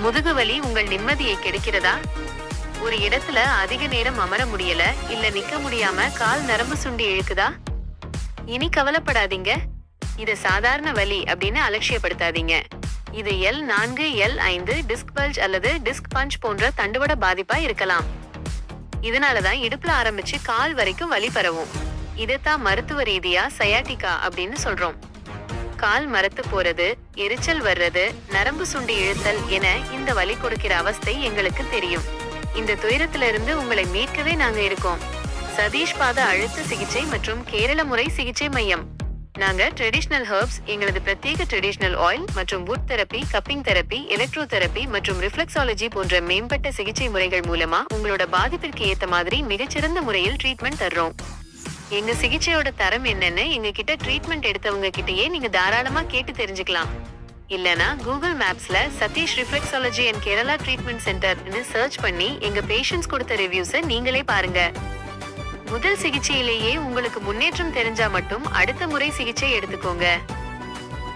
முதுகு வலி உங்கள் நிம்மதியை கெடுக்கிறதா? ஒரு இடத்துல அதிக நேரம் அமர முடியல, இல்ல நிக்க முடியாம கால் நரம்பு சுண்டி இழுக்குதா? இனி கவலைப்படாதீங்க. இத சாதாரண வலி அப்படின்னு அலட்சியப்படுத்தாதீங்க. இது L4, L5 டிஸ்க் பல்ஜ் அல்லது டிஸ்க் பஞ்ச் போன்ற தண்டுவட பாதிப்பா இருக்கலாம். இதனாலதான் இடுப்புல ஆரம்பிச்சு கால் வரைக்கும் வலி பரவும். இதைத்தான் மருத்துவ ரீதியா சயாட்டிகா அப்படின்னு சொல்றோம். கால் மரத்து போறது, எரிச்சல் வர்றது, நரம்பு சுண்டி இழுத்தல் என இந்த வலி கொடுக்கிற அவஸ்தை எங்களுக்கு தெரியும். இந்த துயரத்திலிருந்து உங்களை மீட்கவே நாங்க இருக்கோம். சதீஷ் பாத அழுத்த சிகிச்சை மற்றும் கேரள முறை சிகிச்சை மையம். நாங்க ட்ரெடிஷனல் ஹெர்ப்ஸ், எங்களது பிரத்யேக ட்ரெடிஷனல் ஆயில் மற்றும் would therapy, cupping therapy, electro therapy மற்றும் ரிஃப்ளெக்ஸாலஜி போன்ற மேம்பட்ட சிகிச்சை முறைகள் மூலமா உங்களோட பாதிப்பிற்கு ஏத்த மாதிரி மிகச்சிறந்த முறையில் ட்ரீட்மெண்ட் தர்றோம். எங்க சிகிச்சையோட தரம் என்னன்னு எங்க கிட்ட ட்ரீட்மெண்ட் எடுத்தவங்க கிட்டயே நீங்க தாராளமா கேட்டு தெரிஞ்சுக்கலாம். இல்லனா கூகுள் மேப்ஸ்ல Sathish reflexology and Kerala treatment சென்டர்னு சர்ச் பண்ணி எங்க பேஷண்ட்ஸ் கொடுத்த ரிவ்யூஸை நீங்களே பாருங்க. முதல் சிகிச்சையிலேயே உங்களுக்கு முன்னேற்றம் தெரிஞ்சா மட்டும் அடுத்த முறை சிகிச்சை எடுத்துக்கோங்க.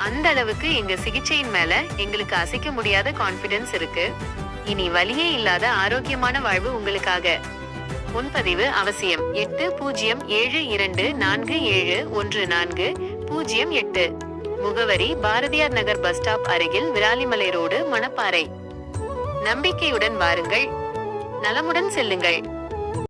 அந்த அளவுக்கு எங்க சிகிச்சையின் மேல எங்களுக்கு அசைக்க முடியாத கான்பிடன்ஸ் இருக்கு. இனி வலியே இல்லாத ஆரோக்கியமான வாழ்வு உங்களுக்காக. முன்பதிவு அவசியம். 8072471408. முகவரி பாரதியார் நகர் பஸ் ஸ்டாப் அருகில் விராலிமலை ரோடு, மணப்பாறை. நம்பிக்கையுடன் வாருங்கள், நலமுடன் செல்லுங்கள்.